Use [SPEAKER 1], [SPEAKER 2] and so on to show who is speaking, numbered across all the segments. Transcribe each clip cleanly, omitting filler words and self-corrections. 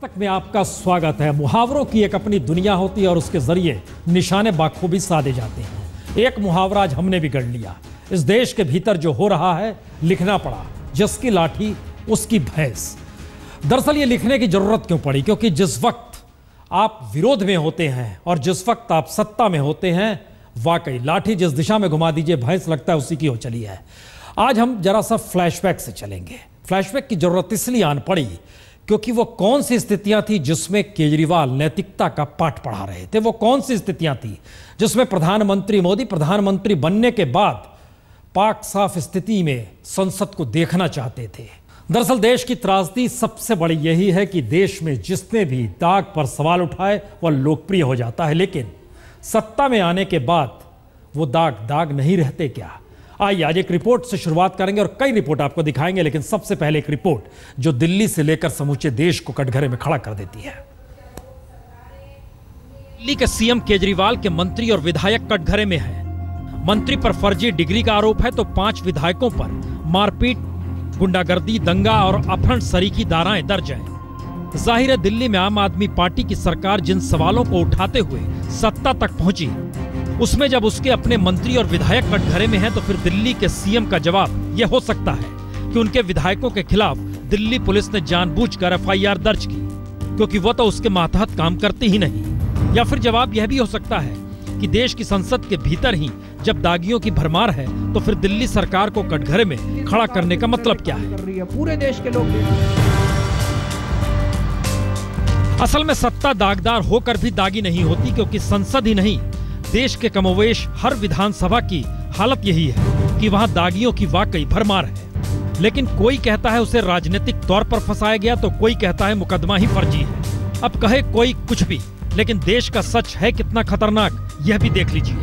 [SPEAKER 1] तक में आपका स्वागत है। मुहावरों की एक अपनी दुनिया होती है और उसके जरिए निशाने बाखूबी साधे जाते हैं। एक मुहावरा आज हमने भी गढ़ लिया। इस देश के भीतर जो हो रहा है लिखना पड़ा, जिसकी लाठी उसकी भैंस। दरअसल ये लिखने की जरूरत क्यों पड़ी? क्योंकि जिस वक्त आप विरोध में होते हैं और जिस वक्त आप सत्ता में होते हैं, वाकई लाठी जिस दिशा में घुमा दीजिए भैंस लगता है उसी की हो चली है। आज हम जरा सा फ्लैशबैक से चलेंगे। फ्लैशबैक की जरूरत इसलिए आन पड़ी क्योंकि वो कौन सी स्थितियां थी जिसमें केजरीवाल नैतिकता का पाठ पढ़ा रहे थे। वो कौन सी स्थितियां थी जिसमें प्रधानमंत्री मोदी प्रधानमंत्री बनने के बाद पाक साफ स्थिति में संसद को देखना चाहते थे। दरअसल देश की त्रासदी सबसे बड़ी यही है कि देश में जिसने भी दाग पर सवाल उठाए वह लोकप्रिय हो जाता है, लेकिन सत्ता में आने के बाद वो दाग दाग नहीं रहते क्या? आइए आज एक रिपोर्ट से शुरुआत करेंगे और कई रिपोर्ट आपको दिखाएंगे, लेकिन सबसे पहले एक रिपोर्ट जो दिल्ली से लेकर समूचे देश को कटघरे में खड़ा कर देती है। दिल्ली के सीएम केजरीवाल के मंत्री और विधायक कटघरे में हैं। मंत्री पर फर्जी डिग्री का आरोप है तो 5 विधायकों पर मारपीट, गुंडागर्दी, दंगा और अपहरण सरीखी धाराएं दर्ज हैं। जाहिर है दिल्ली में आम आदमी पार्टी की सरकार जिन सवालों को उठाते हुए सत्ता तक पहुंची, उसमें जब उसके अपने मंत्री और विधायक कटघरे में हैं तो फिर दिल्ली के सीएम का जवाब यह हो सकता है कि उनके विधायकों के खिलाफ दिल्ली पुलिस ने जानबूझकर एफआईआर दर्ज की क्योंकि वो तो उसके मातहत काम करते ही नहीं। या फिर जवाब यह भी हो सकता है कि देश की संसद के भीतर ही जब दागियों की भरमार है तो फिर दिल्ली सरकार को कटघरे में खड़ा करने का मतलब क्या है?
[SPEAKER 2] पूरे देश के लोग
[SPEAKER 1] असल में सत्ता दागदार होकर भी दागी नहीं होती, क्योंकि संसद ही नहीं देश के कमोवेश हर विधानसभा की हालत यही है कि वहां दागियों की वाकई भरमार है। लेकिन कोई कहता है उसे राजनीतिक तौर पर फंसाया गया तो कोई कहता है मुकदमा ही फर्जी है। अब कहे कोई कुछ भी, लेकिन देश का सच है कितना खतरनाक यह भी देख लीजिए।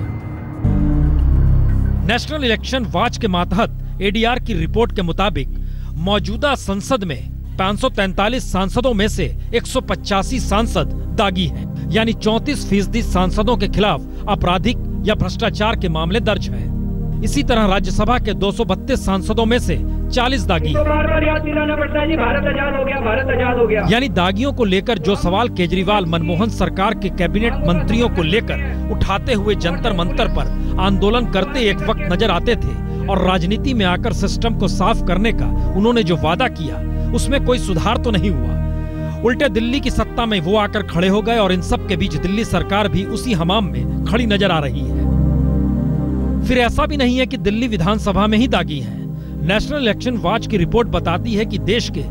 [SPEAKER 1] नेशनल इलेक्शन वॉच के मातहत एडीआर की रिपोर्ट के मुताबिक मौजूदा संसद में 543 सांसदों में से 185 सांसद दागी हैं, यानी 34% सांसदों के खिलाफ आपराधिक या भ्रष्टाचार के मामले दर्ज हैं। इसी तरह राज्यसभा के 232 सांसदों में से 40 दागी हैं। भारत हो गया। यानी दागियों को लेकर जो सवाल केजरीवाल मनमोहन सरकार के कैबिनेट मंत्रियों को लेकर उठाते हुए जंतर मंतर पर आंदोलन करते एक वक्त नजर आते थे, और राजनीति में आकर सिस्टम को साफ करने का उन्होंने जो वादा किया उसमें कोई सुधार तो नहीं हुआ। उल्टे दिल्ली की सत्ता में वो आकर खड़े हो गए और इन सब के बीच दिल्ली सरकार भी उसी हमाम में खड़ी नजर आ रही है। फिर ऐसा भी नहीं है कि दिल्ली विधानसभा में ही दागी है। नेशनल इलेक्शन वॉच की रिपोर्ट बताती है कि देश के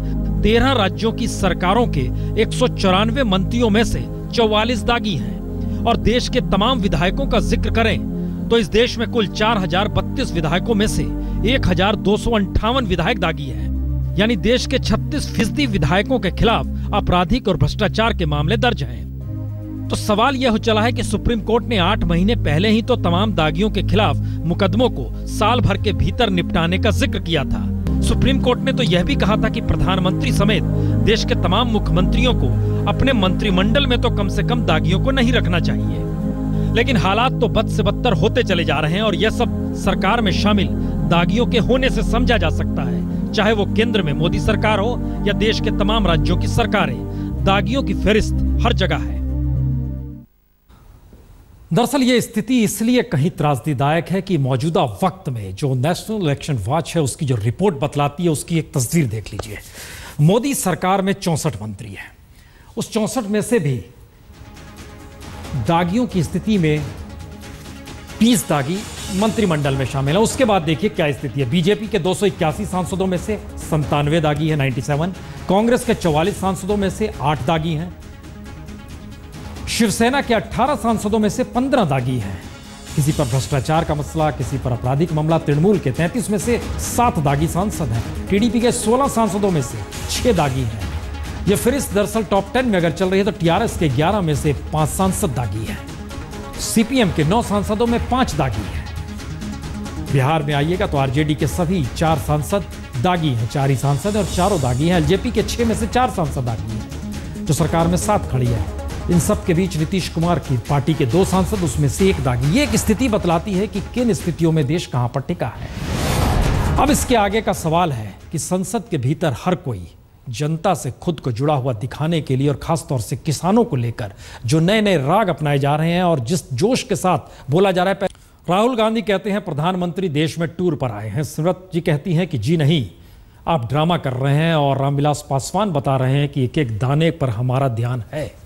[SPEAKER 1] 13 राज्यों की सरकारों के 194 मंत्रियों में से 44 दागी हैं, और देश के तमाम विधायकों का जिक्र करें तो इस देश में कुल 4032 विधायकों में से 1258 विधायक दागी हैं। यानी देश के 36% विधायकों के खिलाफ आपराधिक और भ्रष्टाचार के मामले दर्ज हैं। तो सवाल यह चला है कि सुप्रीम कोर्ट ने 8 महीने पहले ही तो तमाम दागियों के खिलाफ मुकदमों को साल भर के भीतर निपटाने का जिक्र किया था। सुप्रीम कोर्ट ने तो यह भी कहा था कि प्रधानमंत्री समेत देश के तमाम मुख्यमंत्रियों को अपने मंत्रिमंडल में तो कम से कम दागियों को नहीं रखना चाहिए। लेकिन हालात तो बद से बदतर होते चले जा रहे हैं, और यह सब सरकार में शामिल दागियों के होने से समझा जा सकता है, चाहे वो केंद्र में मोदी सरकार हो या देश के तमाम राज्यों की सरकारें। दागियों की फहरिस्त हर जगह है। दरअसल ये स्थिति इसलिए कहीं त्रासदीदायक है कि मौजूदा वक्त में जो नेशनल इलेक्शन वॉच है उसकी जो रिपोर्ट बतलाती है उसकी एक तस्वीर देख लीजिए। मोदी सरकार में 64 मंत्री हैं, उस 64 में से भी दागियों की स्थिति में 20 दागी मंत्रिमंडल में शामिल है। उसके बाद देखिए क्या स्थिति है। बीजेपी के 281 सांसदों में से 97 दागी है, 97। कांग्रेस के 44 सांसदों में से 8 दागी हैं। शिवसेना के 18 सांसदों में से 15 दागी हैं। किसी पर भ्रष्टाचार का मसला, किसी पर आपराधिक मामला। तृणमूल के 33 में से 7 दागी सांसद हैं। टीडीपी के 16 सांसदों में से 6 दागी हैं। यह फहरिस्त दरअसल टॉप 10 में अगर चल रही है तो टीआरएस के 11 में से 5 सांसद दागी हैं। सीपीएम के 9 सांसदों में 5 दागी हैं। बिहार में आइएगा तो आरजेडी के सभी 4 सांसद दागी हैं, 4 ही सांसद और चारों दागी हैं। एलजेपी के 6 में से 4 सांसद दागी हैं, जो सरकार में 7 खड़ी है। इन सब के बीच नीतीश कुमार की पार्टी के 2 सांसद, उसमें से 1 दागी। ये एक स्थिति बतलाती है कि किन स्थितियों में देश कहां पर टिका है। अब इसके आगे का सवाल है कि संसद के भीतर हर कोई जनता से खुद को जुड़ा हुआ दिखाने के लिए और खासतौर से किसानों को लेकर जो नए नए राग अपनाए जा रहे हैं और जिस जोश के साथ बोला जा रहा है। राहुल गांधी कहते हैं प्रधानमंत्री देश में टूर पर आए हैं। स्मृति जी कहती हैं कि जी नहीं, आप ड्रामा कर रहे हैं। और रामविलास पासवान बता रहे हैं कि एक एक दाने पर हमारा ध्यान है।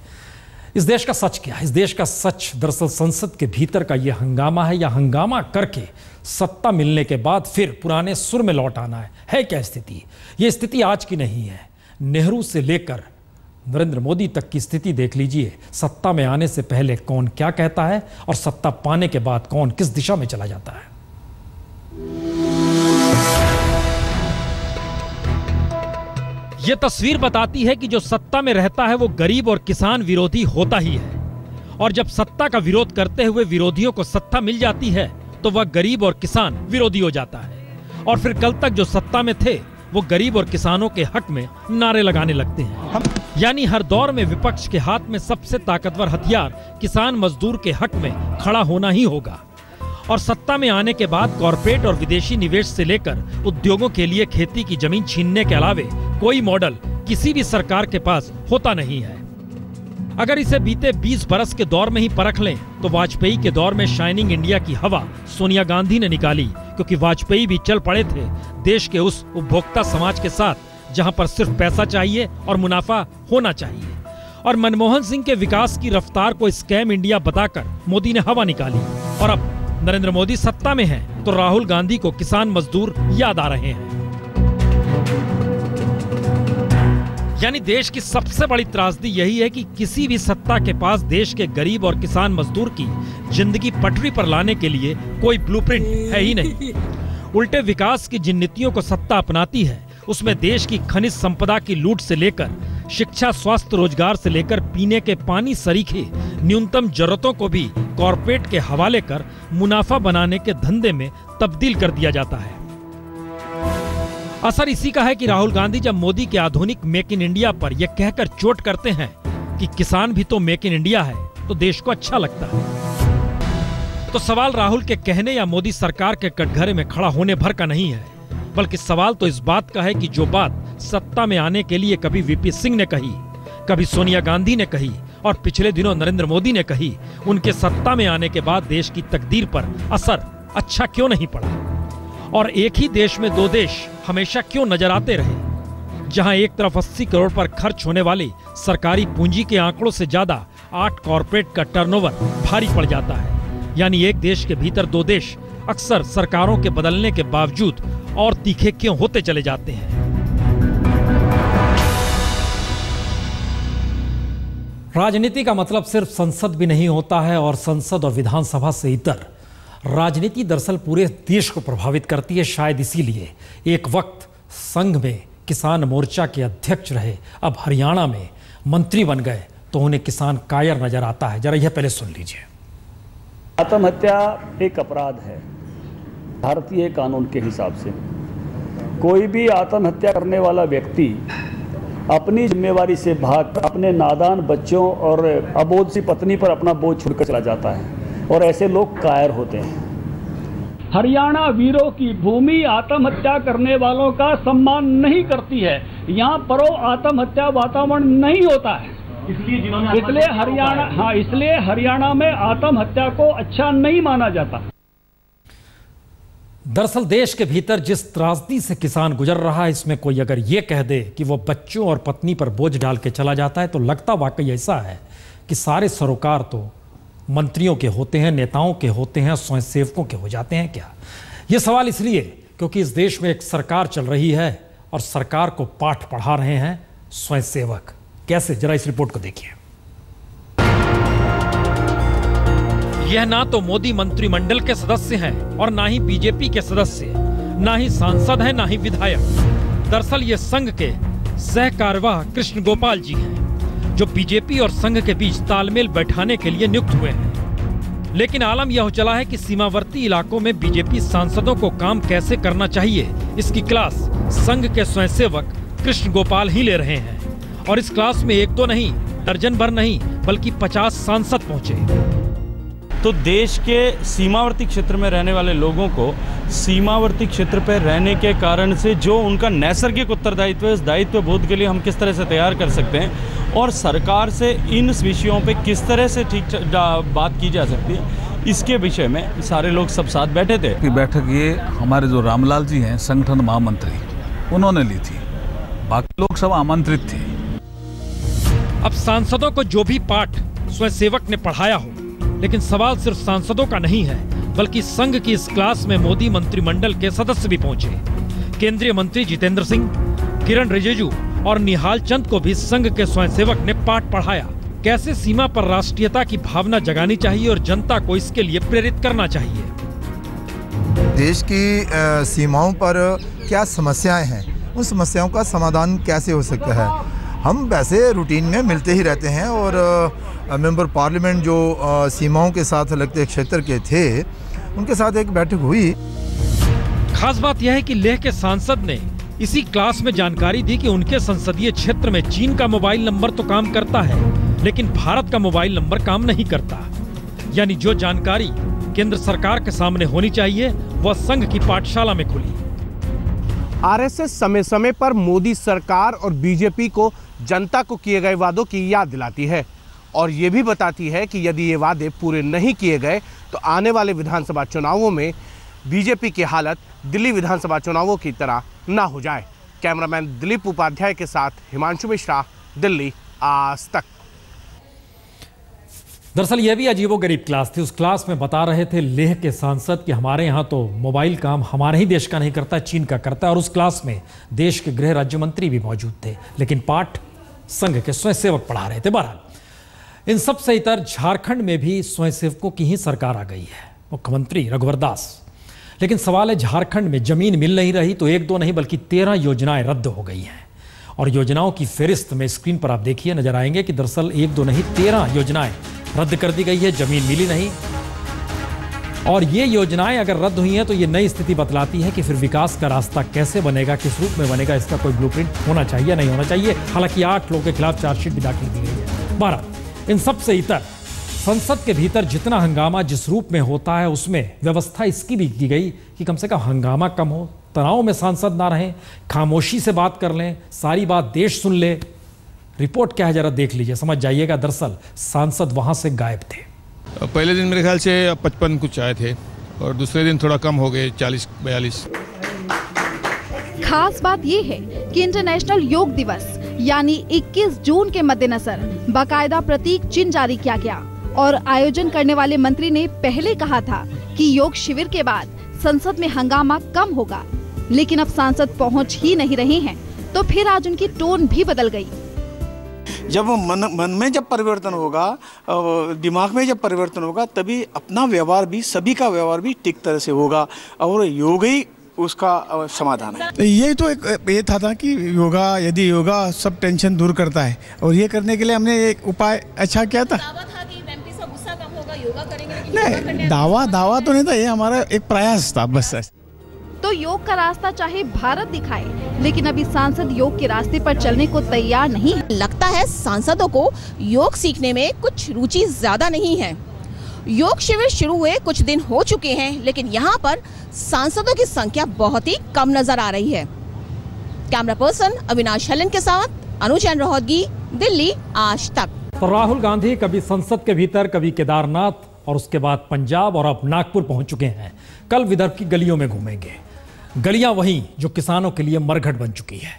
[SPEAKER 1] इस देश का सच क्या है? इस देश का सच दरअसल संसद के भीतर का यह हंगामा है, या हंगामा करके सत्ता मिलने के बाद फिर पुराने सुर में लौट आना है क्या स्थिति? यह स्थिति आज की नहीं है। नेहरू से लेकर नरेंद्र मोदी तक की स्थिति देख लीजिए। सत्ता में आने से पहले कौन क्या कहता है और सत्ता पाने के बाद कौन किस दिशा में चला जाता है। यह तस्वीर बताती है कि जो सत्ता में रहता है वो गरीब और किसान विरोधी होता ही है, और जब सत्ता का विरोध करते हुए विरोधियों को सत्ता मिल जाती है तो वह गरीब और किसान विरोधी हो जाता है। और फिर कल तक जो सत्ता में थे वो गरीब और किसानों के हक में नारे लगाने लगते हैं। यानी हर दौर में विपक्ष के हाथ में सबसे ताकतवर हथियार किसान मजदूर के हक में खड़ा होना ही होगा। और सत्ता में आने के बाद कॉरपोरेट और विदेशी निवेश से लेकर उद्योगों के लिए खेती की जमीन छीनने के अलावे कोई मॉडल किसी भी सरकार के पास होता नहीं है। अगर इसे बीते 20 बरस के दौर में ही परख लें तो वाजपेयी के दौर में शाइनिंग इंडिया की हवा सोनिया गांधी ने निकाली, क्योंकि वाजपेयी भी चल पड़े थे देश के उस उपभोक्ता समाज के साथ जहां पर सिर्फ पैसा चाहिए और मुनाफा होना चाहिए। और मनमोहन सिंह के विकास की रफ्तार को स्कैम इंडिया बताकर मोदी ने हवा निकाली। और अब नरेंद्र मोदी सत्ता में हैं तो राहुल गांधी को किसान मजदूर याद आ रहे हैं। यानी देश की सबसे बड़ी त्रासदी यही है कि किसी भी सत्ता के पास देश के गरीब और किसान मजदूर की जिंदगी पटरी पर लाने के लिए कोई ब्लूप्रिंट है ही नहीं। उल्टे विकास की जिन नीतियों को सत्ता अपनाती है उसमें देश की खनिज संपदा की लूट से लेकर शिक्षा, स्वास्थ्य, रोजगार से लेकर पीने के पानी सरीखे न्यूनतम जरूरतों को भी कॉरपोरेट के हवाले कर मुनाफा बनाने के धंधे में तब्दील कर दिया जाता है। असर इसी का है कि राहुल गांधी जब मोदी के आधुनिक मेक इन इंडिया पर यह कहकर चोट करते हैं कि किसान भी तो मेक इन इंडिया है, तो देश को अच्छा लगता है। तो सवाल राहुल के कहने या मोदी सरकार के कटघरे में खड़ा होने भर का नहीं है, बल्कि सवाल तो इस बात का है कि जो बात सत्ता में आने के लिए कभी वीपी सिंह ने कही, कभी सोनिया गांधी ने कही और पिछले दिनों नरेंद्र मोदी ने कही, उनके सत्ता में आने के बाद देश की तकदीर पर असर अच्छा क्यों नहीं पड़ा? और एक ही देश में दो देश हमेशा क्यों नजर आते रहे, जहां एक तरफ 80 करोड़ पर खर्च होने वाली सरकारी पूंजी के आंकड़ों से ज्यादा 8 कॉरपोरेट का टर्नओवर भारी पड़ जाता है। यानी एक देश के भीतर दो देश अक्सर सरकारों के बदलने के बावजूद और तीखे क्यों होते चले जाते हैं। राजनीति का मतलब सिर्फ संसद भी नहीं होता है, और संसद और विधानसभा से इतर राजनीति दरअसल पूरे देश को प्रभावित करती है। शायद इसीलिए एक वक्त संघ में किसान मोर्चा के अध्यक्ष रहे, अब हरियाणा में मंत्री बन गए तो उन्हें किसान कायर नजर आता है। जरा यह पहले सुन लीजिए।
[SPEAKER 2] आत्महत्या एक अपराध है भारतीय कानून के हिसाब से। कोई भी आत्महत्या करने वाला व्यक्ति अपनी जिम्मेवारी से भाग अपने नादान बच्चों और अबोध सी पत्नी पर अपना बोझ छोड़कर चला जाता है, और ऐसे लोग कायर होते हैं।
[SPEAKER 3] हरियाणा वीरों की भूमि आत्महत्या करने वालों का सम्मान नहीं करती है। यहाँ पर आत्महत्या वातावरण नहीं होता है, इसलिए हरियाणा में आत्महत्या को अच्छा नहीं माना जाता।
[SPEAKER 1] दरअसल देश के भीतर जिस त्रासदी से किसान गुजर रहा है, इसमें कोई अगर ये कह दे कि वो बच्चों और पत्नी पर बोझ डाल के चला जाता है तो लगता वाकई ऐसा है कि सारे सरोकार तो मंत्रियों के होते हैं, नेताओं के होते हैं, स्वयंसेवकों के हो जाते हैं क्या? ये सवाल इसलिए क्योंकि इस देश में एक सरकार चल रही है और सरकार को पाठ पढ़ा रहे हैं स्वयंसेवक। कैसे? जरा इस रिपोर्ट को देखिए। यह ना तो मोदी मंत्रिमंडल के सदस्य हैं और ना ही बीजेपी के सदस्य, ना ही सांसद हैं, ना ही विधायक। दरअसल ये संघ के सह कार्यवाह कृष्ण गोपाल जी हैं, जो बीजेपी और संघ के बीच तालमेल बैठाने के लिए नियुक्त हुए हैं। लेकिन आलम यह चला है कि सीमावर्ती इलाकों में बीजेपी सांसदों को काम कैसे करना चाहिए, इसकी क्लास संघ के स्वयंसेवक कृष्ण गोपाल ही ले रहे हैं। और इस क्लास में एक तो नहीं, दर्जन भर नहीं, बल्कि 50 सांसद पहुंचे।
[SPEAKER 4] तो देश के सीमावर्ती क्षेत्र में रहने वाले लोगों को सीमावर्ती क्षेत्र पर रहने के कारण से जो उनका नैसर्गिक उत्तरदायित्व है, उस दायित्व बोध के लिए हम किस तरह से तैयार कर सकते हैं और सरकार से इन विषयों पे किस तरह से ठीक बात की जा सकती है, इसके विषय में सारे लोग सब साथ बैठे थे।
[SPEAKER 5] की बैठक ये हमारे जो रामलाल जी हैं संगठन महामंत्री, उन्होंने ली थी, बाकी लोग सब आमंत्रित थे।
[SPEAKER 1] अब सांसदों को जो भी पाठ स्वयंसेवक ने पढ़ाया हो, लेकिन सवाल सिर्फ सांसदों का नहीं है, बल्कि संघ की इस क्लास में मोदी मंत्रिमंडल के सदस्य भी पहुंचे। केंद्रीय मंत्री जितेंद्र सिंह, किरण रिजिजू और निहाल चंद को भी संघ के स्वयंसेवक ने पाठ पढ़ाया। कैसे सीमा पर राष्ट्रीयता की भावना जगानी चाहिए और जनता को इसके लिए प्रेरित करना चाहिए।
[SPEAKER 6] देश की सीमाओं पर क्या समस्याएं हैं, उन समस्याओं का समाधान कैसे हो सकता है। हम वैसे रूटीन में मिलते ही रहते हैं और मेंबर पार्लियामेंट जो सीमाओं के साथ लगते क्षेत्र के थे, उनके साथ एक बैठक हुई।
[SPEAKER 1] खास बात यह है कि लेह के सांसद ने इसी क्लास में जानकारी दी कि उनके संसदीय क्षेत्र में चीन का मोबाइल नंबर तो काम करता है, लेकिन भारत का मोबाइल नंबर काम नहीं करता। यानी जो जानकारी केंद्र सरकार के सामने होनी चाहिए वह संघ की पाठशाला में खुली।
[SPEAKER 7] आरएसएस समय समय पर मोदी सरकार और बीजेपी को जनता को किए गए वादों की याद दिलाती है और ये भी बताती है कि यदि ये वादे पूरे नहीं किए गए तो आने वाले विधानसभा चुनावों में बीजेपी की हालत दिल्ली विधानसभा चुनावों की तरह ना हो जाए। कैमरामैन दिलीप उपाध्याय के साथ हिमांशु मिश्रा, दिल्ली, आज तक।
[SPEAKER 1] दरअसल यह भी अजीबोगरीब क्लास थी। उस क्लास में बता रहे थे लेह के सांसद कि हमारे यहाँ तो मोबाइल काम हमारे ही देश का नहीं करता, चीन का करता है। और उस क्लास में देश के गृह राज्य मंत्री भी मौजूद थे, लेकिन पाठ संघ के स्वयंसेवक पढ़ा रहे थे। बहरहाल इन सब से इतर झारखंड में भी स्वयंसेवकों की ही सरकार आ गई है, मुख्यमंत्री रघुवर दास। लेकिन सवाल है, झारखंड में जमीन मिल नहीं रही तो एक दो नहीं बल्कि 13 योजनाएं रद्द हो गई हैं। और योजनाओं की फेरिस्त में स्क्रीन पर आप देखिए, नजर आएंगे कि दरअसल एक दो नहीं 13 योजनाएं रद्द कर दी गई है, जमीन मिली नहीं। और ये योजनाएं अगर रद्द हुई हैं तो ये नई स्थिति बतलाती है कि फिर विकास का रास्ता कैसे बनेगा, किस रूप में बनेगा, इसका कोई ब्लूप्रिंट होना चाहिए नहीं होना चाहिए। हालांकि 8 लोगों के खिलाफ चार्जशीट भी दाखिल की गई है। 12 इन सब से इतर संसद के भीतर जितना हंगामा जिस रूप में होता है उसमें व्यवस्था इसकी भी की गई कि कम से कम हंगामा कम हो, तनाव में सांसद ना रहें, खामोशी से बात कर लें, सारी बात देश सुन ले। रिपोर्ट क्या है जरा देख लीजिए, समझ जाइएगा। दरअसल सांसद वहां से गायब थे।
[SPEAKER 8] पहले दिन मेरे ख्याल से 55 कुछ आए थे और दूसरे दिन थोड़ा कम हो गए, 40-42।
[SPEAKER 9] खास बात ये है कि इंटरनेशनल योग दिवस यानी 21 जून के मद्देनजर बाकायदा प्रतीक चिन्ह जारी किया गया और आयोजन करने वाले मंत्री ने पहले कहा था कि योग शिविर के बाद संसद में हंगामा कम होगा, लेकिन अब सांसद पहुंच ही नहीं रहे हैं, तो फिर आज उनकी टोन भी बदल गई।
[SPEAKER 10] जब मन में जब परिवर्तन होगा, दिमाग में जब परिवर्तन होगा, तभी अपना व्यवहार भी, सभी का व्यवहार भी ठीक तरह से होगा और योग ही उसका समाधान है।
[SPEAKER 11] ये तो ये था कि यदि योगा सब टेंशन दूर करता है और ये करने के लिए हमने एक उपाय अच्छा किया था। दावा था कि एमपी से गुस्सा कम होगा, योगा करेंगे, लेकिन नहीं, दावा तो नहीं था, ये हमारा एक प्रयास था बस।
[SPEAKER 9] तो योग का रास्ता चाहे भारत दिखाए, लेकिन अभी सांसद योग के रास्ते पर चलने को तैयार नहीं है।
[SPEAKER 12] लगता है सांसदों को योग सीखने में कुछ रुचि ज्यादा नहीं है। योग शिविर शुरू हुए कुछ दिन हो चुके हैं, लेकिन यहाँ पर सांसदों की संख्या बहुत ही कम नजर आ रही है। कैमरा पर्सन अविनाश हेलन के साथ अनुजैन रोहतगी, दिल्ली, आज तक।
[SPEAKER 1] तो राहुल गांधी कभी संसद के भीतर, कभी केदारनाथ और उसके बाद पंजाब और अब नागपुर पहुंच चुके हैं। कल विदर्भ की गलियों में घूमेंगे। गलियां वहीं जो किसानों के लिए मरघट बन चुकी है।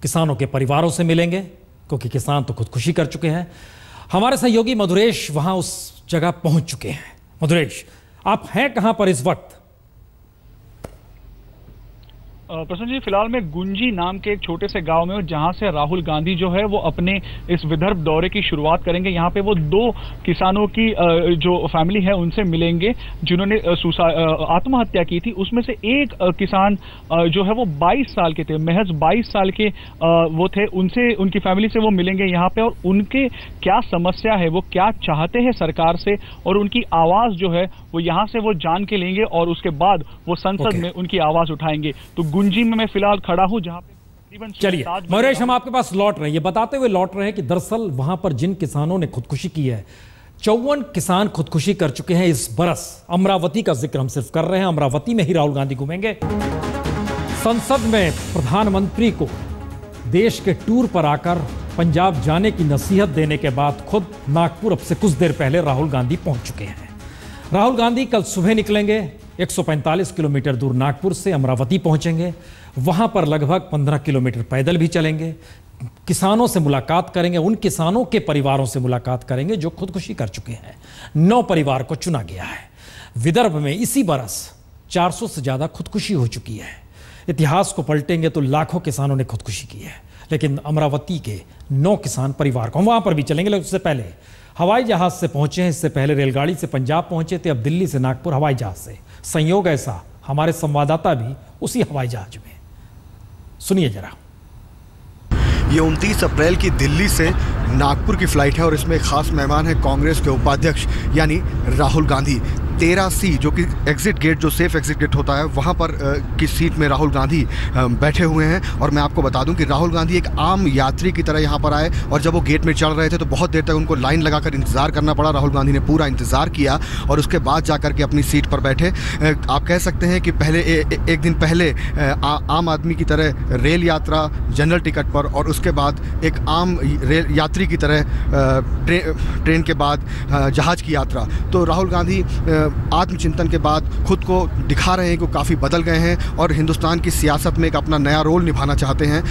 [SPEAKER 1] किसानों के परिवारों से मिलेंगे क्योंकि किसान तो खुदकुशी कर चुके हैं। हमारे सहयोगी मधुरेश वहां उस जगह पहुंच चुके हैं। मधुरेश, आप हैं कहां पर इस वक्त?
[SPEAKER 13] प्रसन्न जी, फिलहाल मैं गुंजी नाम के एक छोटे से गांव में हूं, जहां से राहुल गांधी जो है वो अपने इस विदर्भ दौरे की शुरुआत करेंगे। यहां पे वो 2 किसानों की जो फैमिली है उनसे मिलेंगे जिन्होंने आत्महत्या की थी। उसमें से एक किसान जो है वो 22 साल के थे, महज 22 साल के वो थे। उनसे, उनकी फैमिली से वो मिलेंगे यहाँ पे और उनके क्या समस्या है, वो क्या चाहते हैं सरकार से, और उनकी आवाज जो है वो यहाँ से वो जान के लेंगे और उसके बाद वो संसद में उनकी आवाज उठाएंगे। तो गुंजी में मैं फिलहाल खड़ा हूं, जहां पे
[SPEAKER 1] चलिए महेश, हम आपके पास लौट रहे हैं, ये बताते हुए लौट रहे हैं कि दरअसल वहां पर जिन किसानों ने खुदकुशी की है, 54 किसान खुदकुशी कर चुके हैं इस बरस। अमरावती का जिक्र हम सिर्फ कर रहे हैं, अमरावती में ही राहुल गांधी घूमेंगे। संसद में प्रधानमंत्री को देश के टूर पर आकर पंजाब जाने की नसीहत देने के बाद खुद नागपुर अब से कुछ देर पहले राहुल गांधी पहुंच चुके हैं। राहुल गांधी कल सुबह निकलेंगे, 145 किलोमीटर दूर नागपुर से अमरावती पहुंचेंगे। वहां पर लगभग 15 किलोमीटर पैदल भी चलेंगे, किसानों से मुलाकात करेंगे, उन किसानों के परिवारों से मुलाकात करेंगे जो खुदकुशी कर चुके हैं। 9 परिवार को चुना गया है। विदर्भ में इसी बरस 400 से ज्यादा खुदकुशी हो चुकी है। इतिहास को पलटेंगे तो लाखों किसानों ने खुदकुशी की है, लेकिन अमरावती के 9 किसान परिवार को वहां पर भी चलेंगे। लेकिन उससे पहले हवाई जहाज से पहुंचे हैं, इससे पहले रेलगाड़ी से पंजाब पहुंचे थे, अब दिल्ली से नागपुर हवाई जहाज से। संयोग ऐसा, हमारे संवाददाता भी उसी हवाई जहाज में। सुनिए जरा।
[SPEAKER 14] ये 29 अप्रैल की दिल्ली से नागपुर की फ्लाइट है और इसमें खास मेहमान है कांग्रेस के उपाध्यक्ष यानी राहुल गांधी। 13C जो कि एग्जिट गेट, जो सेफ एग्जिट गेट होता है, वहाँ पर की सीट में राहुल गांधी बैठे हुए हैं। और मैं आपको बता दूं कि राहुल गांधी एक आम यात्री की तरह यहाँ पर आए और जब वो गेट में चढ़ रहे थे तो बहुत देर तक उनको लाइन लगाकर इंतज़ार करना पड़ा। राहुल गांधी ने पूरा इंतज़ार किया और उसके बाद जाकर के अपनी सीट पर बैठे। आप कह सकते हैं कि पहले एक दिन पहले आम आदमी की तरह रेल यात्रा जनरल टिकट पर, और उसके बाद एक आम रेल यात्री की तरह ट्रेन के बाद जहाज़ की यात्रा। तो राहुल गांधी आत्मचिंतन के बाद खुद को दिखा रहे हैं कि काफ़ी बदल गए हैं और हिंदुस्तान की सियासत में एक अपना नया रोल निभाना चाहते हैं।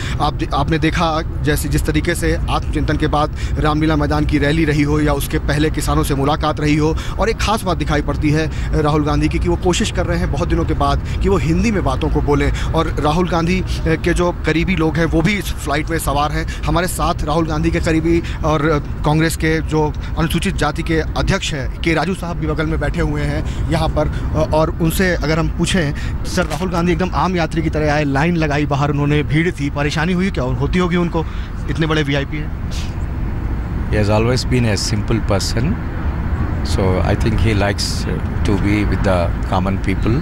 [SPEAKER 14] आपने देखा जैसे जिस तरीके से आत्मचिंतन के बाद रामलीला मैदान की रैली रही हो या उसके पहले किसानों से मुलाकात रही हो। और एक खास बात दिखाई पड़ती है राहुल गांधी की कि वो कोशिश कर रहे हैं बहुत दिनों के बाद कि वो हिंदी में बातों को बोलें। और राहुल गांधी के जो करीबी लोग हैं वो भी इस फ्लाइट में सवार हैं। हमारे साथ राहुल गांधी के करीबी और कांग्रेस के जो अनुसूचित जाति के अध्यक्ष हैं के राजू साहब भी बगल में बैठे हुए हैं यहाँ पर। और उनसे अगर हम पूछें, सर राहुल गांधी एकदम आम यात्री की तरह आए, लाइन लगाई बाहर, उन्होंने भीड़ थी, परेशानी हुई क्या? और होती होगी उनको, इतने बड़े वीआईपी हैं।
[SPEAKER 15] He has always been a simple person, so I think he likes to be with the common people,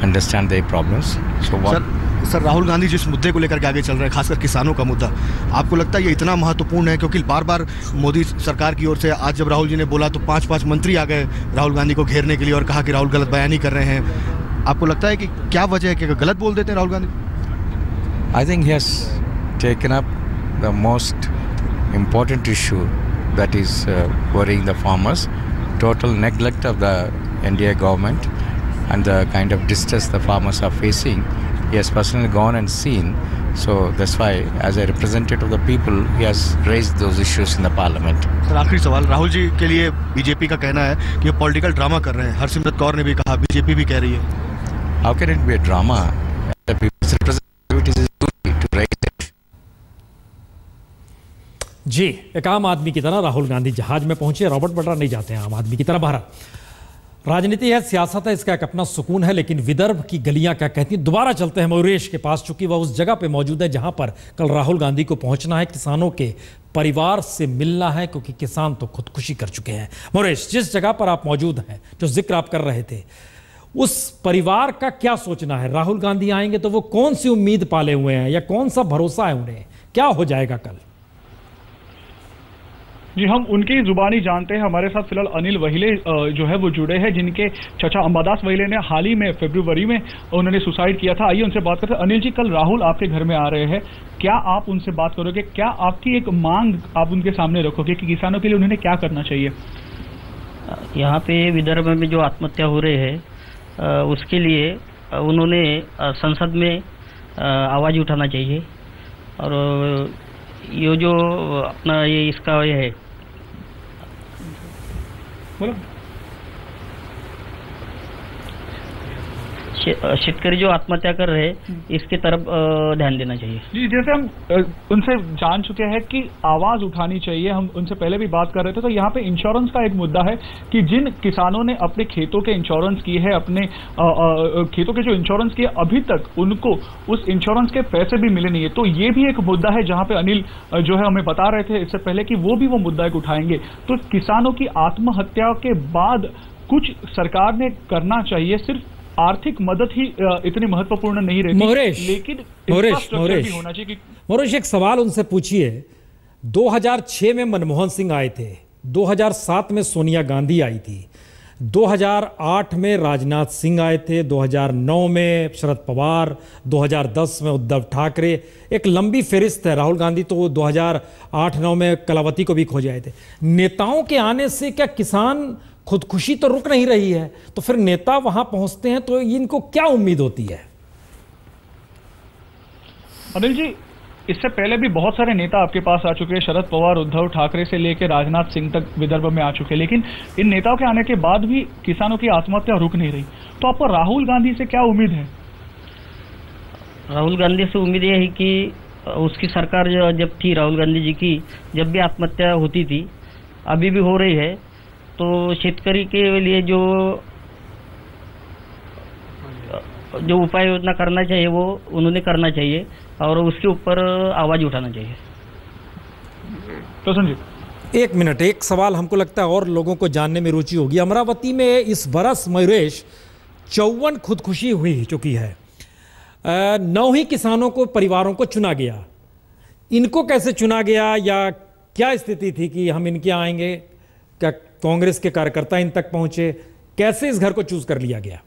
[SPEAKER 15] understand their problems. So what?
[SPEAKER 14] Sir Rahul Gandhi जिस मुद्दे को लेकर के आगे चल रहे हैं, खासकर किसानों का मुद्दा, आपको लगता है ये इतना महत्वपूर्ण है? क्योंकि बार बार मोदी सरकार की ओर से आज जब राहुल जी ने बोला तो 5 मंत्री आ गए राहुल गांधी को घेरने के लिए और कहा कि राहुल गलत बयानी कर रहे हैं। आपको लगता है कि क्या वजह है कि गलत बोल देते हैं Rahul Gandhi?
[SPEAKER 15] I think he has taken up the most important issue, that is worrying the farmers, total neglect of the NDA government and the kind of distress the farmers are facing. He has personally gone and seen, so that's why as a representative of the people he has raised those issues in the parliament.
[SPEAKER 14] Sir आखिरी सवाल, राहुल जी के लिए BJP का कहना है कि ये political drama कर रहे हैं। हरसिमरत कौर ने भी कहा, बीजेपी भी कह रही है।
[SPEAKER 15] How can it be a drama? The people's representative is duty to raise it.
[SPEAKER 1] जी, एक आम आदमी की तरह राहुल गांधी जहाज में पहुंचे। रॉबर्ट वड्रा नहीं जाते हैं आम आदमी की तरह बाहर। राजनीति है, सियासत है, इसका एक अपना सुकून है। लेकिन विदर्भ की गलियां क्या कहती हैं? दोबारा चलते हैं मोरेश के पास, चूंकि वह उस जगह पे मौजूद है जहां पर कल राहुल गांधी को पहुंचना है। किसानों के परिवार से मिलना है, क्योंकि किसान तो खुदकुशी कर चुके हैं। मोरेश, जिस जगह पर आप मौजूद हैं, जो जिक्र आप कर रहे थे, उस परिवार का क्या सोचना है? राहुल गांधी आएंगे तो वो कौन सी उम्मीद पाले हुए हैं या कौन सा भरोसा है उन्हें? क्या हो जाएगा कल?
[SPEAKER 13] जी, हम उनकी जुबानी जानते हैं। हमारे साथ फिलहाल अनिल वहीले जो है वो जुड़े हैं, जिनके चाचा अंबादास वहीले ने हाल ही में फरवरी में उन्होंने सुसाइड किया था। आइए उनसे बात करते हैं। अनिल जी, कल राहुल आपके घर में आ रहे हैं, क्या आप उनसे बात करोगे? क्या आपकी एक मांग आप उनके सामने रखोगे कि किसानों के लिए उन्होंने क्या करना चाहिए?
[SPEAKER 16] यहाँ पे विदर्भ में जो आत्महत्या हो रहे हैं उसके लिए उन्होंने संसद में आवाज़ उठाना चाहिए। और ये जो अपना ये इसका ये है
[SPEAKER 13] बोलो,
[SPEAKER 16] शेतकरी जो आत्महत्या कर रहे हैं इसके तरफ ध्यान देना चाहिए।
[SPEAKER 13] जी, जैसे हम उनसे जान चुके हैं कि आवाज उठानी चाहिए, हम उनसे पहले भी बात कर रहे थे। तो यहाँ पे इंश्योरेंस का एक मुद्दा है कि जिन किसानों ने अपने खेतों के इंश्योरेंस किए हैं, अपने खेतों के जो इंश्योरेंस किए, अभी तक उनको उस इंश्योरेंस के पैसे भी मिले नहीं है। तो ये भी एक मुद्दा है जहाँ पे अनिल जो है हमें बता रहे थे इससे पहले कि वो भी वो मुद्दा एक उठाएंगे। तो किसानों की आत्महत्या के बाद कुछ सरकार ने करना चाहिए। सिर्फ आर्थिक मदद ही इतनी महत्वपूर्ण नहीं रहती, लेकिन
[SPEAKER 1] मोरेश
[SPEAKER 13] होना चाहिए।
[SPEAKER 1] मोरेश, एक सवाल उनसे पूछिए। 2006 में मनमोहन सिंह आए थे, 2007 में सोनिया गांधी आई थी, 2008 में राजनाथ सिंह आए थे, 2009 में शरद पवार, 2010 में उद्धव ठाकरे। एक लंबी फहरिस्त है। राहुल गांधी तो 2008-9 में कलावती को भी खोज आए थे। नेताओं के आने से क्या किसान खुदकुशी तो रुक नहीं रही है, तो फिर नेता वहां पहुंचते हैं तो इनको क्या उम्मीद होती है?
[SPEAKER 13] अनिल जी, इससे पहले भी बहुत सारे नेता आपके पास आ चुके हैं, शरद पवार, उद्धव ठाकरे से लेकर राजनाथ सिंह तक विदर्भ में आ चुके हैं, लेकिन इन नेताओं के आने के बाद भी किसानों की आत्महत्या रुक नहीं रही। तो आपको राहुल गांधी से क्या उम्मीद है?
[SPEAKER 16] राहुल गांधी से उम्मीद ये है कि उसकी सरकार जब थी, राहुल गांधी जी की, जब भी आत्महत्या होती थी, अभी भी हो रही है, तो शेतकरी के लिए जो उपाय योजना करना चाहिए वो उन्होंने करना चाहिए और उसके ऊपर आवाज उठाना चाहिए।
[SPEAKER 13] तो संजीव,
[SPEAKER 1] एक मिनट, एक सवाल हमको लगता है और लोगों को जानने में रुचि होगी। अमरावती में इस बरस मयूरेश 54 खुदकुशी हुई चुकी है। 9 ही किसानों को, परिवारों को चुना गया। इनको कैसे चुना गया या क्या स्थिति थी कि हम इनके आएंगे? क्या कांग्रेस के कार्यकर्ता इन तक पहुंचे? कैसे इस घर को चूज कर लिया गया?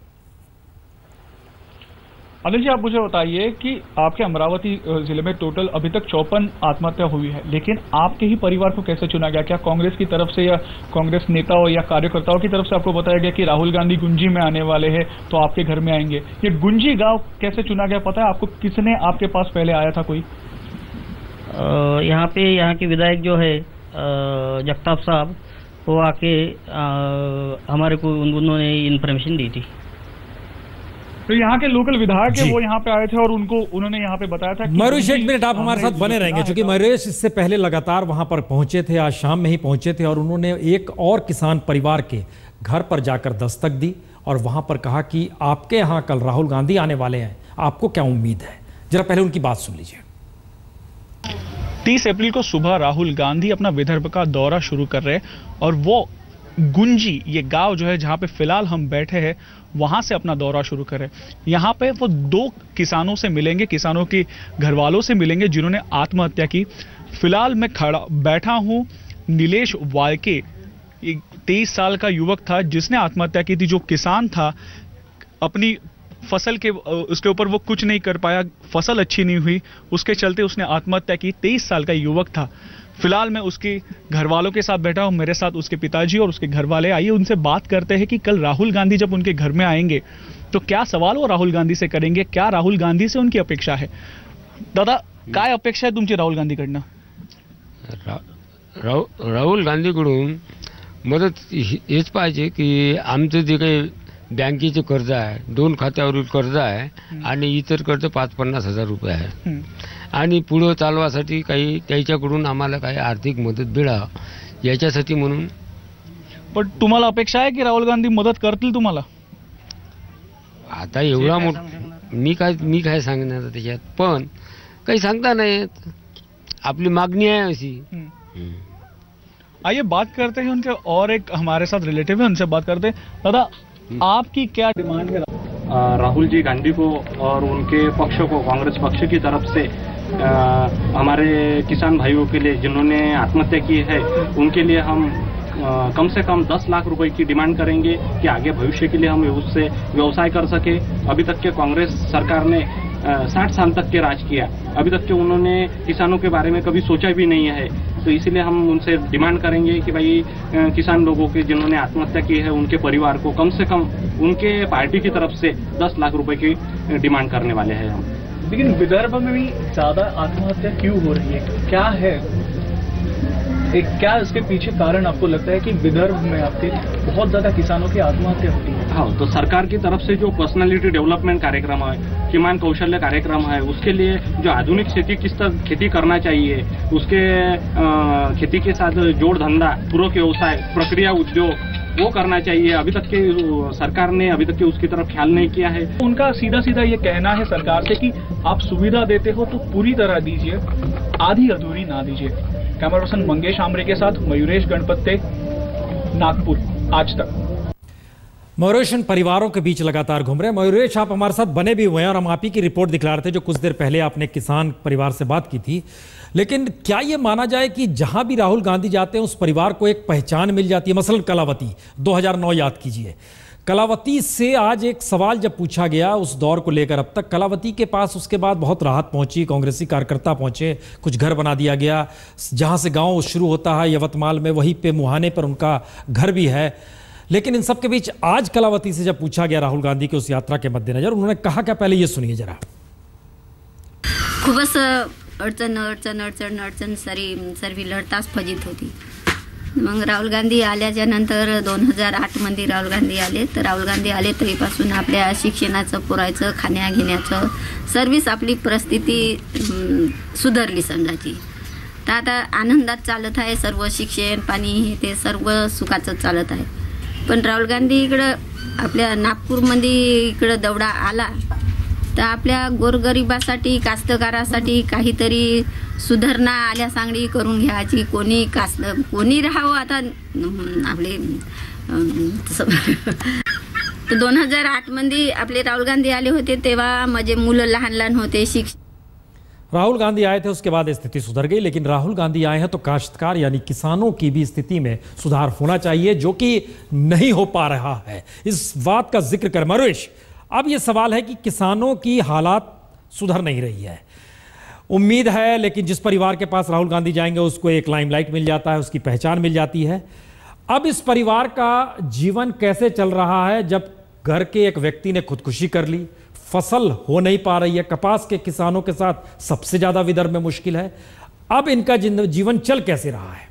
[SPEAKER 13] अनिल जी, आप मुझे बताइए कि आपके अमरावती जिले में टोटल अभी तक 54 आत्महत्या हुई है, लेकिन आपके ही परिवार को कैसे चुना गया? क्या कांग्रेस की तरफ से या कांग्रेस नेताओं या कार्यकर्ताओं की तरफ से आपको बताया गया कि राहुल गांधी गुंजी में आने वाले हैं तो आपके घर में आएंगे? ये गुंजी गांव कैसे चुना गया, पता है आपको? किसने आपके पास पहले आया था कोई?
[SPEAKER 16] यहाँ के विधायक जो है जगताप साहब, वो आके हमारे को उन्होंने इन्फॉर्मेशन दी थी।
[SPEAKER 13] तो यहाँ के लोकल विधायक है, वो यहाँ पे आए थे और उन्होंने यहाँ पे बताया था।
[SPEAKER 1] मयूरेश, एक मिनट आप हमारे साथ बने रहेंगे, क्योंकि मयूरेश इससे पहले लगातार वहां पर पहुंचे थे, आज शाम में ही पहुंचे थे, और उन्होंने एक और किसान परिवार के घर पर जाकर दस्तक दी और वहां पर कहा कि आपके यहाँ कल राहुल गांधी आने वाले हैं, आपको क्या उम्मीद है? जरा पहले उनकी बात सुन लीजिए।
[SPEAKER 13] 30 अप्रैल को सुबह राहुल गांधी अपना विदर्भ का दौरा शुरू कर रहे हैं और वो गुंजी, ये गांव जो है जहां पे फिलहाल हम बैठे हैं, वहां से अपना दौरा शुरू करें। यहाँ पे वो 2 किसानों से मिलेंगे, किसानों के घर वालों से मिलेंगे जिन्होंने आत्महत्या की। फिलहाल मैं बैठा हूँ नीलेश वाल्के, एक 23 साल का युवक था जिसने आत्महत्या की थी। जो किसान था, अपनी फसल के उसके ऊपर वो कुछ नहीं कर पाया, फसल अच्छी नहीं हुई, उसके चलते उसने आत्महत्या की। 23 साल का युवक था। फिलहाल मैं उसके घर वालों के साथ बैठा हूं, मेरे साथ उसके पिताजी और उसके घर वाले। आइए उनसे बात करते हैं कि कल राहुल गांधी जब उनके घर में आएंगे तो क्या सवाल वो राहुल गांधी से करेंगे, क्या राहुल गांधी से उनकी अपेक्षा है? दादा, काय अपेक्षा आहे तुमची राहुल गांधीकडनं?
[SPEAKER 17] राहुल गांधीकडून मदत हेच पाहिजे की आमचं जे काही बँकेचे कर्ज आहे, 2 खात्यावरील कर्ज आहे आणि इतर कर्ज 50-50 हजार रुपये आहे आणि पुढे चालवासाठी काही त्याच्याकडून आम्हाला काही आर्थिक मदत मिळावं याच्यासाठी म्हणून.
[SPEAKER 13] पण तुम्हाला अपेक्षा आहे की राहुल गांधी मदत करतील तुम्हाला?
[SPEAKER 17] आता एवढा मी काय सांगणार त्याच्यात, पण काही सांगता नाही, आपली मागणी आहे अशी.
[SPEAKER 13] आइए बात करते हैं उनके और एक हमारे साथ रिलेटिव है, उनसे बात करते हैं। दादा, आपकी क्या डिमांड है?
[SPEAKER 18] राहुल जी गांधी को और उनके पक्ष को, कांग्रेस पक्ष की तरफ से हमारे किसान भाइयों के लिए जिन्होंने आत्महत्या की है, उनके लिए हम कम से कम 10 लाख रुपए की डिमांड करेंगे कि आगे भविष्य के लिए हम उससे व्यवसाय कर सके। अभी तक के कांग्रेस सरकार ने 60 साल तक के राज किया, अभी तक के उन्होंने किसानों के बारे में कभी सोचा भी नहीं है। तो इसीलिए हम उनसे डिमांड करेंगे कि भाई किसान लोगों के जिन्होंने आत्महत्या की है उनके परिवार को कम से कम उनके पार्टी की तरफ से 10 लाख रुपए की डिमांड करने वाले हैं हम।
[SPEAKER 13] लेकिन विदर्भ में भी ज्यादा आत्महत्या क्यों हो रही है, क्या है, क्या इसके पीछे कारण आपको लगता है कि विदर्भ में आपके बहुत ज्यादा किसानों की आत्महत्या होती है?
[SPEAKER 18] हाँ, तो सरकार की तरफ से जो पर्सनालिटी डेवलपमेंट कार्यक्रम है, किमान कौशल्य कार्यक्रम है, उसके लिए जो आधुनिक खेती करना चाहिए, उसके खेती के साथ जोड़ धंधा, पूरक व्यवसाय, प्रक्रिया उद्योग वो करना चाहिए। अभी तक के सरकार ने अभी तक के उसकी तरफ ख्याल नहीं किया है।
[SPEAKER 13] उनका सीधा सीधा ये कहना है सरकार से कि आप सुविधा देते हो तो पूरी तरह दीजिए, आधी अधूरी ना दीजिए। कैमरा पर्सन मंगेश आमरे के साथ मयूरेश गणपत्ते, नागपुर, आज तक।
[SPEAKER 1] मयूरेशन परिवारों के बीच लगातार घूम रहे हैं। मयूरेश, आप हमारे साथ बने भी हुए हैं और हम आप ही की रिपोर्ट दिखला रहे थे जो कुछ देर पहले आपने किसान परिवार से बात की थी। लेकिन क्या ये माना जाए कि जहां भी राहुल गांधी जाते हैं उस परिवार को एक पहचान मिल जाती है? मसलन कलावती 2009 याद कीजिए। कलावती से आज एक सवाल जब पूछा गया उस दौर को लेकर, अब तक कलावती के पास उसके बाद बहुत राहत पहुंची, कांग्रेसी कार्यकर्ता पहुंचे, कुछ घर बना दिया गया। जहां से गांव शुरू होता है यवतमाल में, वहीं पे मुहाने पर उनका घर भी है। लेकिन इन सब के बीच आज कलावती से जब पूछा गया राहुल गांधी की उस यात्रा के मद्देनजर, उन्होंने कहा क्या, पहले ये सुनिए जरा।
[SPEAKER 19] खूपच अडचण सर्व लढताच फजित होती। मग राहुल गांधी आल्याच्या नंतर 2008 मध्ये राहुल गांधी आले, तर राहुल गांधी आले तरीपासून आपल्या शिक्षणाचं पुरायचं, खाण्याघेण्याचं सर्वच आपली परिस्थिती सुधारली समजायची। तर आता आनंदात चालत आहे, सर्व शिक्षण पाणी हे ते सर्व सुखाचं चालत आहे। पण राहुल गांधी इकडं आपल्या नागपूरमध्ये इकडं दौडा आला तर आपल्या गोरगरिबासाठी, कास्तकारासाठी काहीतरी सुधारणा आल्या सांगडी करून घ्यायची। कोणी राहावं आता आपले तर 2008 मध्ये आपले राहुल गांधी आले होते तेव्हा माझे मुलं लहान लहान होते।
[SPEAKER 1] राहुल गांधी आए थे, उसके बाद स्थिति सुधर गई। लेकिन राहुल गांधी आए हैं तो काश्तकार यानी किसानों की भी स्थिति में सुधार होना चाहिए, जो कि नहीं हो पा रहा है। इस बात का जिक्र कर मयूरेश, अब ये सवाल है कि किसानों की हालात सुधर नहीं रही है। उम्मीद है, लेकिन जिस परिवार के पास राहुल गांधी जाएंगे उसको एक लाइमलाइट मिल जाता है, उसकी पहचान मिल जाती है। अब इस परिवार का जीवन कैसे चल रहा है जब घर के एक व्यक्ति ने खुदकुशी कर ली, फसल हो नहीं पा रही है, कपास के किसानों के साथ सबसे ज्यादा विदर्भ में मुश्किल है। अब इनका जीवन चल कैसे रहा है?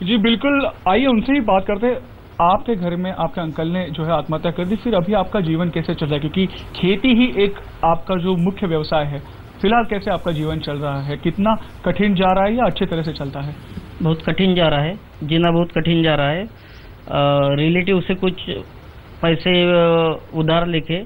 [SPEAKER 13] जी बिल्कुल, आइए उनसे ही बात करते हैं। आपके घर में आपके अंकल ने जो है आत्महत्या कर दी, फिर अभी आपका जीवन कैसे चल रहा है? क्योंकि खेती ही एक आपका जो मुख्य व्यवसाय है, फिलहाल कैसे आपका जीवन चल रहा है? कितना कठिन जा रहा है या अच्छे तरह से चलता है?
[SPEAKER 16] बहुत कठिन जा रहा है, जीना बहुत कठिन जा रहा है। रिलेटिव से कुछ पैसे उधार लेके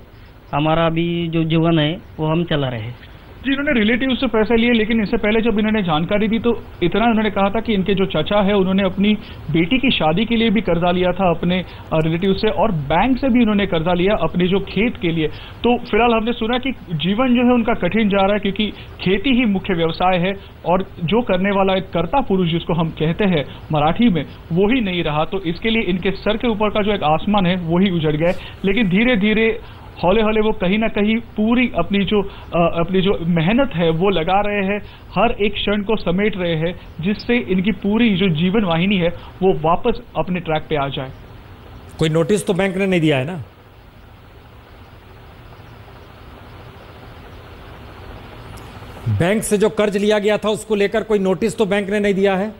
[SPEAKER 16] हमारा अभी जो जीवन है वो हम चला रहे हैं।
[SPEAKER 13] जी, इन्होंने रिलेटिव से पैसे लिए, लेकिन इससे पहले जब इन्होंने जानकारी दी तो इतना इन्होंने कहा था कि इनके जो चाचा है उन्होंने अपनी बेटी की शादी के लिए भी कर्जा लिया था अपने रिलेटिव से, और बैंक से भी इन्होंने कर्जा लिया अपने जो खेत के लिए। तो फिलहाल हमने सुना कि जीवन जो है उनका कठिन जा रहा है, क्योंकि खेती ही मुख्य व्यवसाय है और जो करने वाला एक कर्ता पुरुष जिसको हम कहते हैं मराठी में, वो ही नहीं रहा। तो इसके लिए इनके सर के ऊपर का जो एक आसमान है वो ही उजड़ गया है। लेकिन धीरे धीरे हौले हौले वो कहीं ना कहीं पूरी अपनी जो मेहनत है वो लगा रहे हैं, हर एक क्षण को समेट रहे हैं, जिससे इनकी पूरी जो जीवन वाहिनी है वो वापस अपने ट्रैक पे आ जाए।
[SPEAKER 1] कोई नोटिस तो बैंक ने नहीं दिया है ना? बैंक से जो कर्ज लिया गया था उसको लेकर कोई नोटिस तो बैंक ने नहीं दिया है?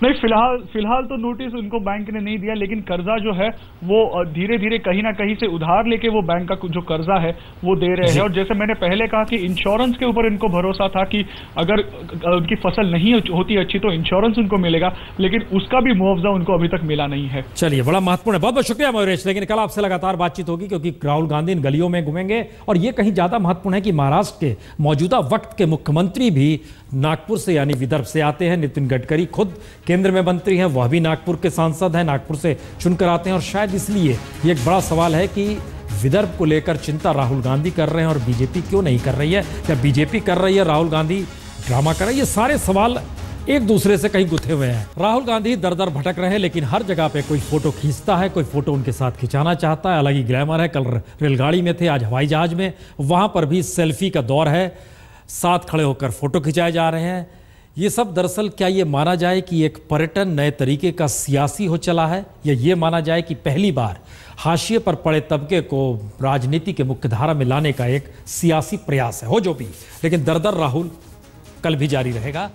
[SPEAKER 13] नहीं, फिलहाल तो नोटिस उनको बैंक ने नहीं दिया, लेकिन कर्जा जो है वो धीरे धीरे कहीं ना कहीं से उधार लेके वो बैंक का जो कर्जा है वो दे रहे हैं। और जैसे मैंने पहले कहा कि इंश्योरेंस के ऊपर इनको भरोसा था कि अगर उनकी फसल नहीं होती अच्छी तो इंश्योरेंस उनको मिलेगा, लेकिन उसका भी मुआवजा उनको अभी तक मिला नहीं है।
[SPEAKER 1] चलिए, बड़ा महत्वपूर्ण है। बहुत बहुत शुक्रिया मयूरेश। लेकिन कल आपसे लगातार बातचीत होगी, क्योंकि राहुल गांधी इन गलियों में घूमेंगे। और ये कहीं ज्यादा महत्वपूर्ण है कि महाराष्ट्र के मौजूदा वक्त के मुख्यमंत्री भी नागपुर से यानी विदर्भ से आते हैं। नितिन गडकरी खुद केंद्र में मंत्री हैं, वह भी नागपुर के सांसद हैं, नागपुर से चुनकर आते हैं। और शायद इसलिए ये एक बड़ा सवाल है कि विदर्भ को लेकर चिंता राहुल गांधी कर रहे हैं और बीजेपी क्यों नहीं कर रही है, या बीजेपी कर रही है, राहुल गांधी ड्रामा कर रहे हैं। ये सारे सवाल एक दूसरे से कहीं गुथे हुए हैं। राहुल गांधी दर दर भटक रहे हैं, लेकिन हर जगह पे कोई फोटो खींचता है, कोई फोटो उनके साथ खिंचाना चाहता है। अलग ही ग्लैमर है। कल रेलगाड़ी में थे, आज हवाई जहाज में, वहां पर भी सेल्फी का दौर है, साथ खड़े होकर फोटो खिंचाए जा रहे हैं। ये सब दरअसल क्या ये माना जाए कि एक पर्यटन नए तरीके का सियासी हो चला है, या ये माना जाए कि पहली बार हाशिए पर पड़े तबके को राजनीति के मुख्य धारा में लाने का एक सियासी प्रयास है? हो जो भी, लेकिन दर दर राहुल कल भी जारी रहेगा।